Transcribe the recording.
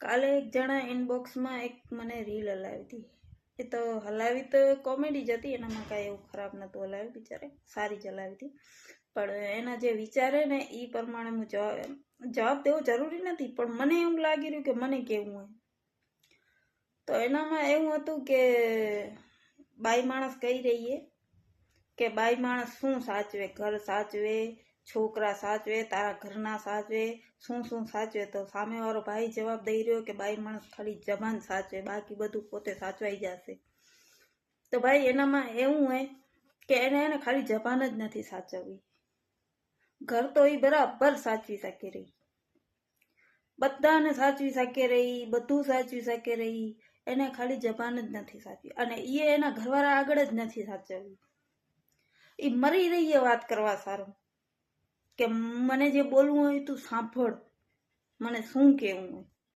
કાલે એક જણા ઇનબોક્સમાં એક મને રીલ હલાવી હતી. એ તો હલાવી તો કોમેડી જ હતી, એનામાં કાંઈ એવું ખરાબ નહોતું હલાવ્યું, બિચારે સારી જ હલાવી હતી. પણ એના જે વિચારે ને એ પ્રમાણે હું જવાબ દેવો જરૂરી નથી, પણ મને એવું લાગી રહ્યું કે મને કેવું હોય. તો એનામાં એવું હતું કે બાઈ માણસ કહી રહીએ કે બાઈ માણસ શું સાચવે, ઘર સાચવે, છોકરા સાચવે, તારા ઘરના સાચવે, શું સાચવે. તો સામેવાળો ભાઈ જવાબ દઈ રહ્યો કે બાઈ માણસ ખાલી જબાન સાચવે, બાકી બધું પોતે સાચવાઈ જશે. તો ભાઈ એનામાં એવું હોય કે એને ખાલી જબાન જ નથી સાચવવી, ઘર તો એ બરાબર સાચવી શકે રહી, બધાને સાચવી શકે રહી, બધું સાચવી શકે રહી, એને ખાલી જબાન જ નથી સાચવી. અને એ એના ઘરવાળા આગળ જ નથી સાચવવી. એ મરી રહી એ વાત કરવા સારું કે મને જે બોલવું હોય તું સાંભળ, મને શું કહેવું હોય.